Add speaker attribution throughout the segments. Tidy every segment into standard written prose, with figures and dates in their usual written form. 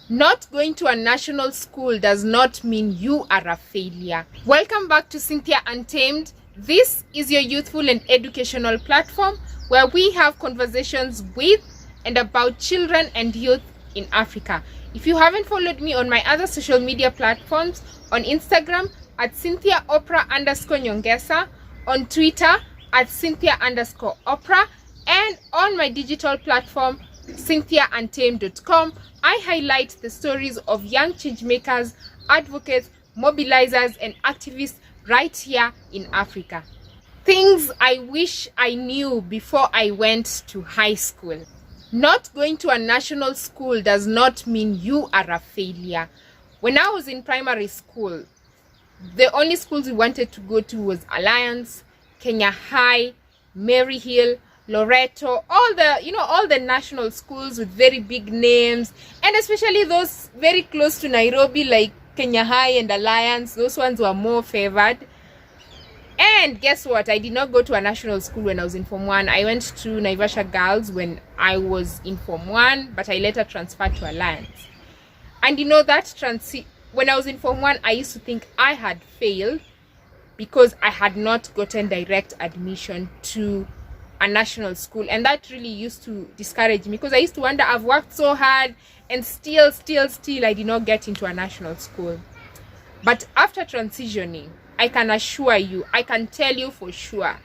Speaker 1: Not going to a national school does not mean you are a failure. Welcome back to CynthiaUNTAMED. This is your youthful and educational platform where we have conversations with and about children and youth in Africa. If you haven't followed me on my other social media platforms, on Instagram at CynthiaOprah_Nyongesa, on Twitter at Cynthia_Oprah, and on my digital platform CynthiaUntamed.com, I highlight the stories of young changemakers, advocates, mobilizers, and activists right here in Africa. Things I wish I knew before I went to high school. Not going to a national school does not mean you are a failure. When I was in primary school, the only schools we wanted to go to was Alliance, Kenya High, Maryhill, Loreto, all the national schools with very big names, and especially those very close to Nairobi like Kenya High and Alliance. Those ones were more favored. And guess what? I did not go to a national school when I was in Form 1. I went to Naivasha Girls when I was in Form 1, but I later transferred to Alliance. And you know that when I was in Form 1, I used to think I had failed because I had not gotten direct admission to a national school, and that really used to discourage me because I used to wonder, I've worked so hard and still I did not get into a national school. But after transitioning, I can assure you, I can tell you for sure,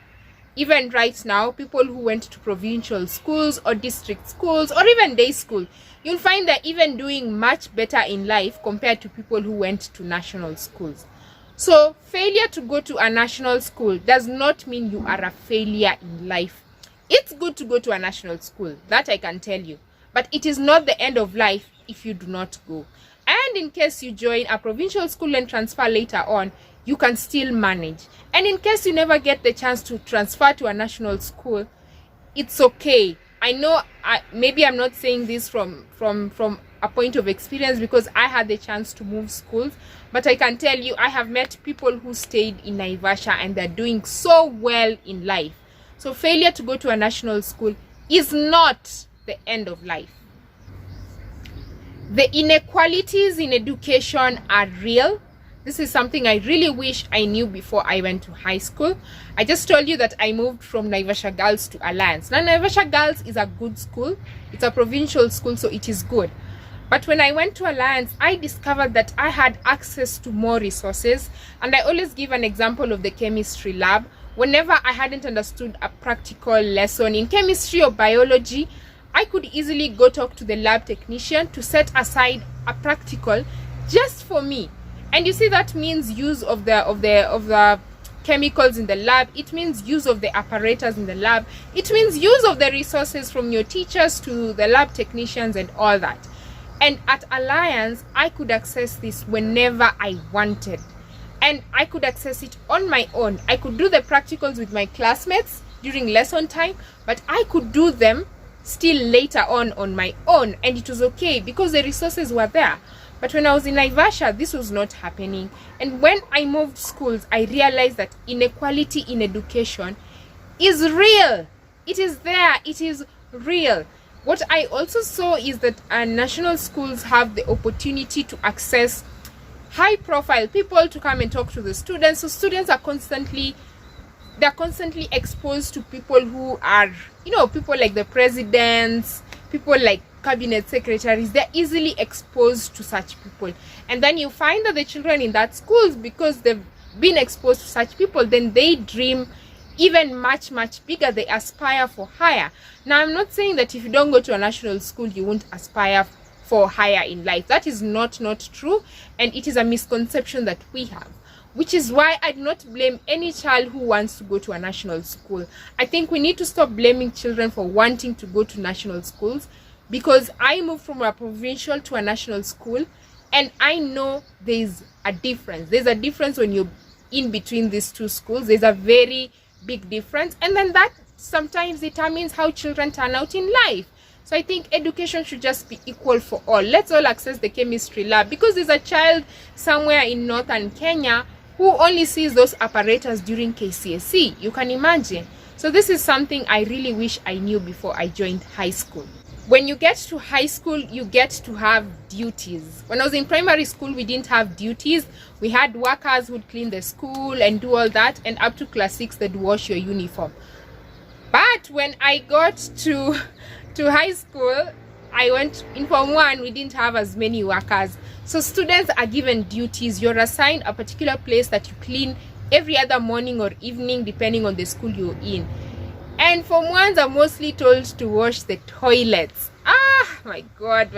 Speaker 1: even right now, people who went to provincial schools or district schools or even day school, you'll find they're even doing much better in life compared to people who went to national schools. So failure to go to a national school does not mean you are a failure in life. It's good to go to a national school, that I can tell you, but it is not the end of life if you do not go. And in case you join a provincial school and transfer later on, you can still manage. And in case you never get the chance to transfer to a national school, it's okay. I know maybe I'm not saying this from a point of experience because I had the chance to move schools, but I can tell you I have met people who stayed in Naivasha and they're doing so well in life. So failure to go to a national school is not the end of life. The inequalities in education are real. This is something I really wish I knew before I went to high school. I just told you that I moved from Naivasha Girls to Alliance. Now, Naivasha Girls is a good school. It's a provincial school, so it is good. But when I went to Alliance, I discovered that I had access to more resources. And I always give an example of the chemistry lab. Whenever I hadn't understood a practical lesson in chemistry or biology, I could easily go talk to the lab technician to set aside a practical just for me. And you see, that means use of the chemicals in the lab. It means use of the apparatus in the lab. It means use of the resources from your teachers to the lab technicians and all that. And at Alliance, I could access this whenever I wanted. And I could access it on my own. I could do the practicals with my classmates during lesson time, but I could do them still later on my own, and it was okay because the resources were there. But when I was in Naivasha, this was not happening. And when I moved schools, I realized that inequality in education is real. It is there. It is real. What I also saw is that national schools have the opportunity to access high profile people to come and talk to the students. So students are constantly exposed to people who are, people like the presidents, people like cabinet secretaries. They're easily exposed to such people. And then you find that the children in that schools, because they've been exposed to such people, then they dream even much bigger. They aspire for higher. Now, I'm not saying that if you don't go to a national school, you won't aspire for higher in life. That is not true, and it is a misconception that we have, which is why I do not blame any child who wants to go to a national school. I think we need to stop blaming children for wanting to go to national schools, because I moved from a provincial to a national school, and I know there's a difference. There's a difference when you're in between these two schools. There's a very big difference, and then that sometimes determines how children turn out in life. So I think education should just be equal for all. Let's all access the chemistry lab, because there's a child somewhere in northern Kenya who only sees those apparatus during KCSE. You can imagine. So this is something I really wish I knew before I joined high school. When you get to high school, you get to have duties. When I was in primary school, we didn't have duties. We had workers who would clean the school and do all that, and up to class 6 they'd wash your uniform. But when I got to high school, I went in Form 1, we didn't have as many workers. So students are given duties. You're assigned a particular place that you clean every other morning or evening, depending on the school you're in. And Form 1s are mostly told to wash the toilets. My god.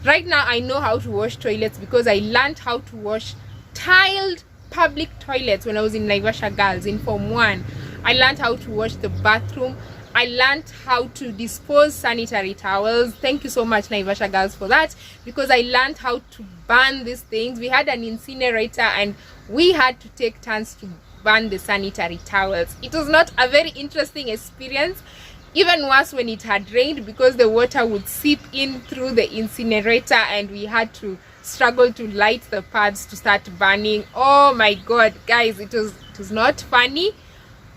Speaker 1: Right now I know how to wash toilets because I learned how to wash tiled public toilets when I was in Naivasha Girls in Form 1. I learned how to wash the bathroom. I learned how to dispose sanitary towels. Thank you so much, Naivasha Girls, for that, because I learned how to burn these things. We had an incinerator and we had to take turns to burn the sanitary towels. It was not a very interesting experience. Even worse when it had rained, because the water would seep in through the incinerator and we had to struggle to light the pads to start burning. Oh my god, guys, it was not funny.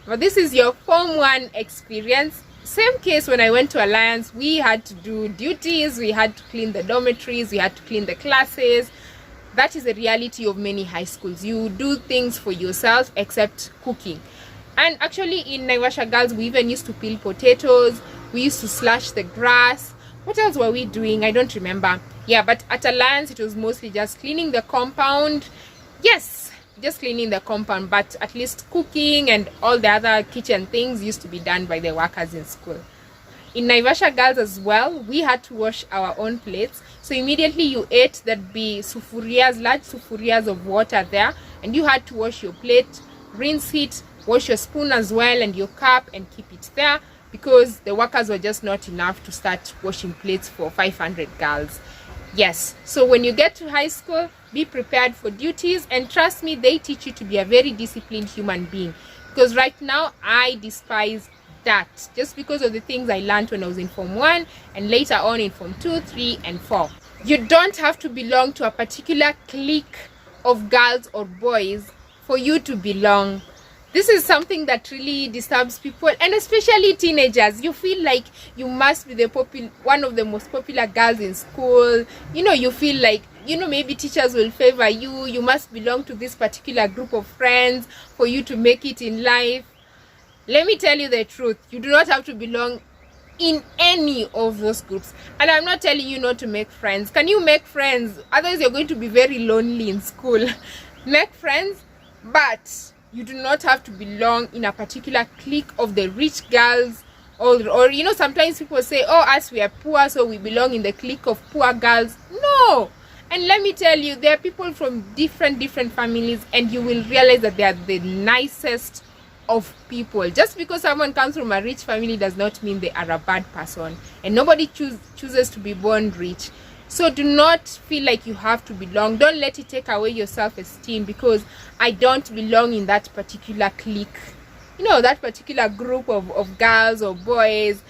Speaker 1: But this is your Form 1 experience. Same case when I went to Alliance. We had to do duties, we had to clean the dormitories, we had to clean the classes. That is the reality of many high schools. You do things for yourself except cooking. And actually in Naivasha Girls, we even used to peel potatoes. We used to slash the grass. What else were we doing? I don't remember. Yeah, but at Alliance, it was mostly just cleaning the compound. Yes, just cleaning the compound, but at least cooking and all the other kitchen things used to be done by the workers in school. In Naivasha Girls as well, we had to wash our own plates. So immediately you ate, there'd be sufurias, large sufurias of water there, and you had to wash your plate, rinse it, wash your spoon as well and your cup, and keep it there, because the workers were just not enough to start washing plates for 500 girls. Yes, so when you get to high school, be prepared for duties, and trust me, they teach you to be a very disciplined human being, because right now I despise that, just because of the things I learned when I was in Form 1 and later on in Form 2, 3 and 4. You don't have to belong to a particular clique of girls or boys for you to belong. This is something that really disturbs people, and especially teenagers. You feel like you must be the one of the most popular girls in school. You know, you feel like, you know, maybe teachers will favor you. You must belong to this particular group of friends for you to make it in life. Let me tell you the truth. You do not have to belong in any of those groups. And I'm not telling you not to make friends. Can you make friends? Otherwise you're going to be very lonely in school. Make friends, but you do not have to belong in a particular clique of the rich girls, or you know, sometimes people say, oh, us, we are poor, so we belong in the clique of poor girls. No. And let me tell you, there are people from different families, and you will realize that they are the nicest of people. Just because someone comes from a rich family does not mean they are a bad person, and nobody chooses to be born rich. So do not feel like you have to belong. Don't let it take away your self-esteem because I don't belong in that particular clique, you know, that particular group of girls or boys,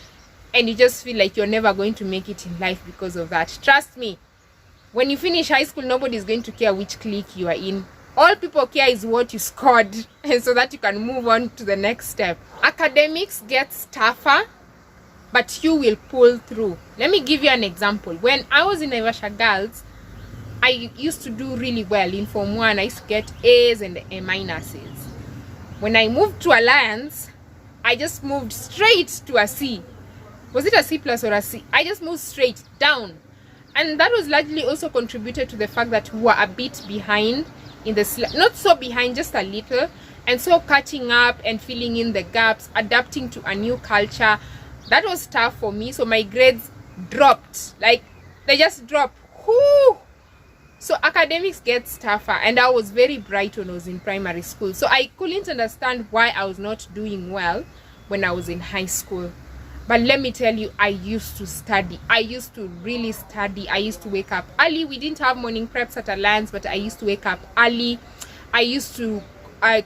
Speaker 1: and you just feel like you're never going to make it in life because of that. Trust me, when you finish high school, nobody is going to care which clique you are in. All people care is what you scored, and so that you can move on to the next step. Academics gets tougher, but you will pull through. Let me give you an example. When I was in Naivasha Girls, I used to do really well. In Form 1, I used to get A's and A minuses. When I moved to Alliance, I just moved straight to a C. Was it a C plus or a C? I just moved straight down. And that was largely also contributed to the fact that we were a bit behind in the not so behind, just a little. And so catching up and filling in the gaps, adapting to a new culture, that was tough for me. So my grades dropped, like they just dropped. Whoo! So academics gets tougher, and I was very bright when I was in primary school, so I couldn't understand why I was not doing well when I was in high school. But let me tell you, I used to study. I used to really study. I used to wake up early. We didn't have morning preps at Alliance, but I used to wake up early. I used to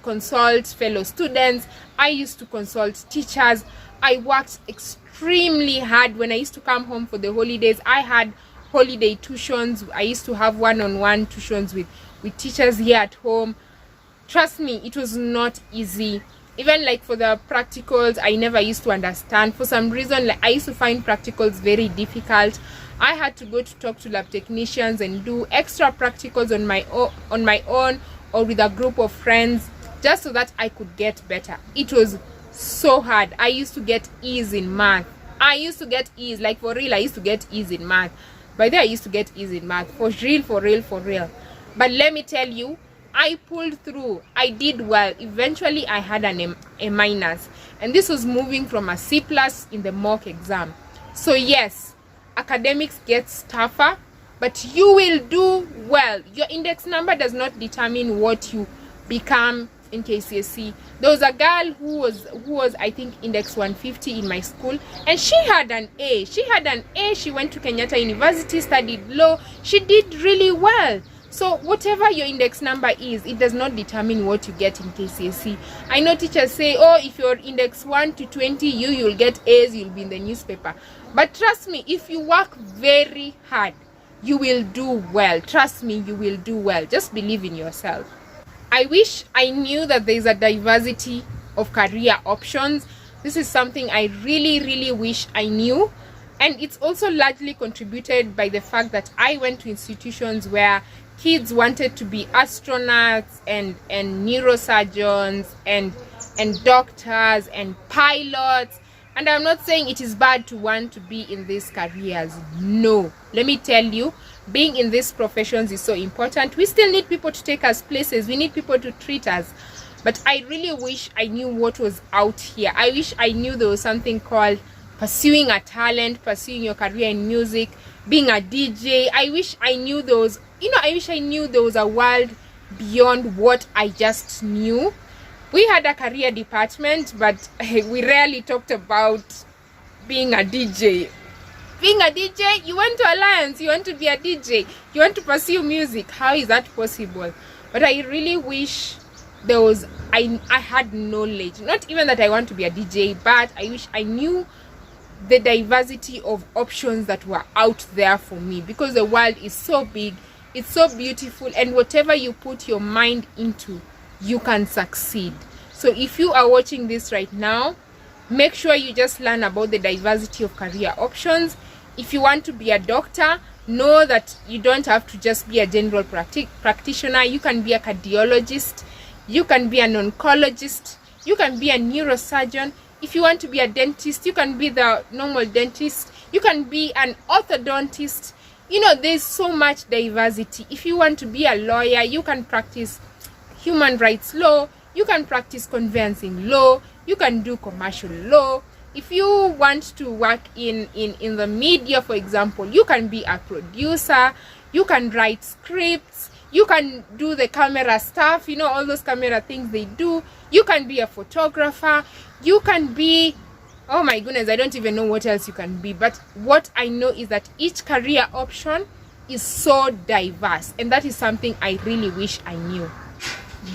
Speaker 1: consult fellow students. I used to consult teachers. I worked extremely hard. When I used to come home for the holidays, I had holiday tuitions. I used to have one-on-one tuitions with teachers here at home. Trust me, it was not easy. Even like for the practicals, I never used to understand. For some reason, like I used to find practicals very difficult. I had to go to talk to lab technicians and do extra practicals on my own or with a group of friends, just so that I could get better. It was so hard. I used to get E's in math. I used to get E's, like for real. I used to get E's in math. By then I used to get E's in math, for real. But let me tell you, I pulled through. I did well. Eventually I had an A minus, and this was moving from a C plus in the mock exam. So yes, academics gets tougher, but you will do well. Your index number does not determine what you become in KCSE. There was a girl who was I think index 150 in my school, and she had an A. She went to Kenyatta University, studied law. She did really well. So whatever your index number is, it does not determine what you get in KCSE. I know teachers say, oh, if you're index 1 to 20, you'll get A's, you'll be in the newspaper. But trust me, if you work very hard, you will do well. Trust me, you will do well. Just believe in yourself. I wish I knew that there's a diversity of career options. This is something I really wish I knew. And it's also largely contributed by the fact that I went to institutions where kids wanted to be astronauts and neurosurgeons and doctors and pilots. And I'm not saying it is bad to want to be in these careers. No, let me tell you, being in these professions is so important. We still need people to take us places. We need people to treat us. But I really wish I knew what was out here. I wish I knew there was something called pursuing a talent, pursuing your career in music, being a DJ. I wish I knew those, I wish I knew there was a world beyond what I just knew. We had a career department, but we rarely talked about being a DJ. Being a DJ, you went to Alliance, you want to be a DJ, you want to pursue music. How is that possible? But I really wish there was, I had knowledge. Not even that I want to be a DJ, but I wish I knew the diversity of options that were out there for me, because the world is so big, it's so beautiful, and whatever you put your mind into, you can succeed. So if you are watching this right now, make sure you just learn about the diversity of career options. If you want to be a doctor, know that you don't have to just be a general practitioner. You can be a cardiologist, you can be an oncologist, you can be a neurosurgeon. If you want to be a dentist, you can be the normal dentist, you can be an orthodontist. There's so much diversity. If you want to be a lawyer, you can practice human rights law, you can practice conveyancing law, you can do commercial law. If you want to work in the media, for example, you can be a producer, you can write scripts, you can do the camera stuff, all those camera things they do. You can be a photographer, you can be, oh my goodness, I don't even know what else you can be. But what I know is that each career option is so diverse, and that is something I really wish I knew.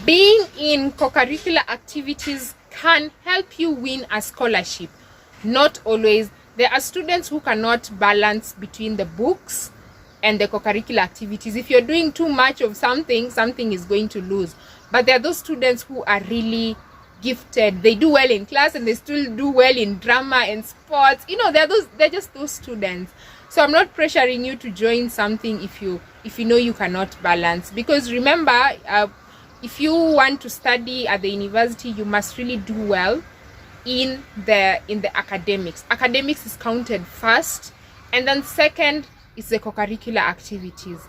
Speaker 1: Being in co-curricular activities can help you win a scholarship. Not always. There are students who cannot balance between the books and the co-curricular activities. If you're doing too much of something is going to lose. But there are those students who are really gifted. They do well in class and they still do well in drama and sports. They're just those students. So I'm not pressuring you to join something if you know you cannot balance. Because remember, if you want to study at the university, you must really do well in the academics. Academics is counted first, and then second is the co-curricular activities.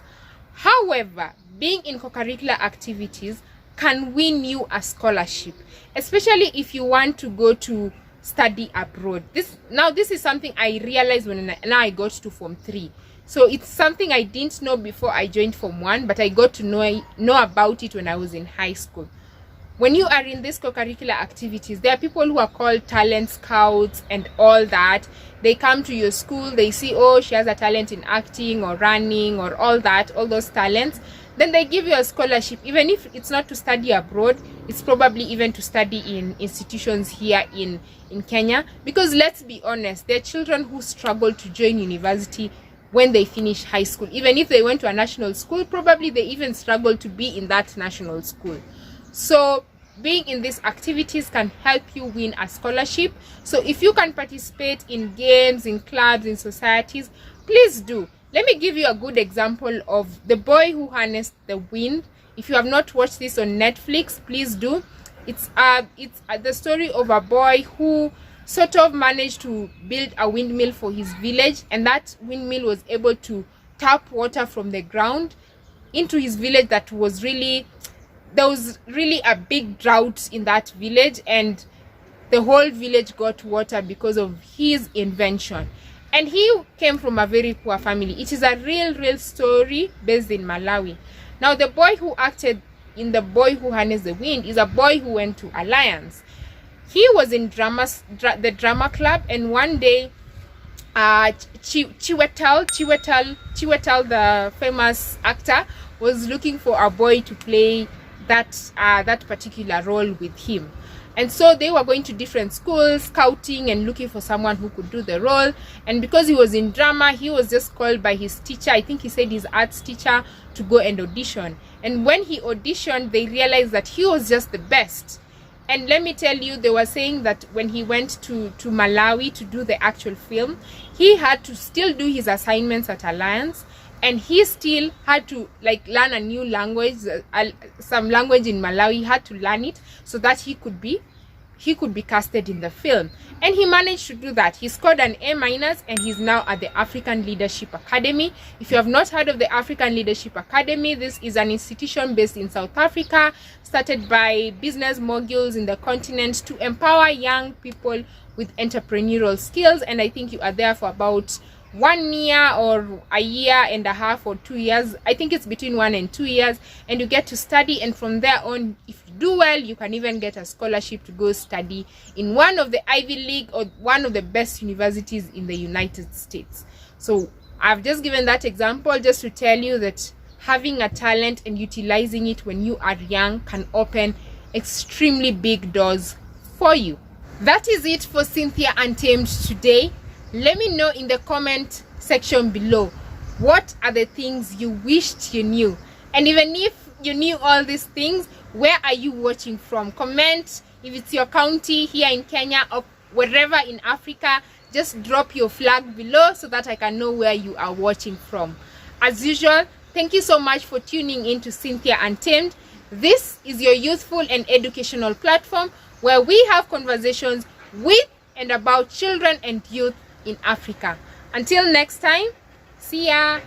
Speaker 1: However, being in co-curricular activities can win you a scholarship, especially if you want to go to study abroad. This is something I realized when I got to Form 3. So it's something I didn't know before I joined Form 1, but I got to know about it when I was in high school. When you are in these co-curricular activities, there are people who are called talent scouts and all that. They come to your school, they see, oh, she has a talent in acting or running or all that, all those talents. Then they give you a scholarship. Even if it's not to study abroad, it's probably even to study in institutions here in Kenya. Because let's be honest, there are children who struggle to join university when they finish high school. Even if they went to a national school, probably they even struggle to be in that national school. So being in these activities can help you win a scholarship. So if you can participate in games, in clubs, in societies, please do. Let me give you a good example of The Boy Who Harnessed the Wind. If you have not watched this on Netflix, please do. It's the story of a boy who sort of managed to build a windmill for his village, and that windmill was able to tap water from the ground into his village. There was really a big drought in that village, and the whole village got water because of his invention. And he came from a very poor family. It is a real story based in Malawi. Now, the boy who acted in The Boy Who Harnessed the Wind is a boy who went to Alliance. He was in the drama club, and one day Chiwetel, the famous actor, was looking for a boy to play that particular role with him. And so they were going to different schools, scouting and looking for someone who could do the role. And because he was in drama, he was just called by his teacher, I think he said his arts teacher, to go and audition. And when he auditioned, they realized that he was just the best. And let me tell you, they were saying that when he went to Malawi to do the actual film, he had to still do his assignments at Alliance, and he still had to learn a new language, some language in Malawi. He had to learn it so that he could be casted in the film. And he managed to do that. He scored an A-, and he's now at the African Leadership Academy. If you have not heard of the African Leadership Academy, this is an institution based in South Africa, started by business moguls in the continent to empower young people with entrepreneurial skills. And I think you are there for about 1 year or a year and a half or 2 years. I think it's between 1 and 2 years, and you get to study. And from there on, if you do well, you can even get a scholarship to go study in one of the Ivy League or one of the best universities in the United States. So I've just given that example just to tell you that having a talent and utilizing it when you are young can open extremely big doors for you. That is it for Cynthia Untamed today. Let me know in the comment section below, what are the things you wished you knew? And even if you knew all these things, where are you watching from? Comment if it's your county here in Kenya or wherever in Africa. Just drop your flag below so that I can know where you are watching from. As usual, thank you so much for tuning in to Cynthia Untamed. This is your youthful and educational platform where we have conversations with and about children and youth in Africa. Until next time, see ya.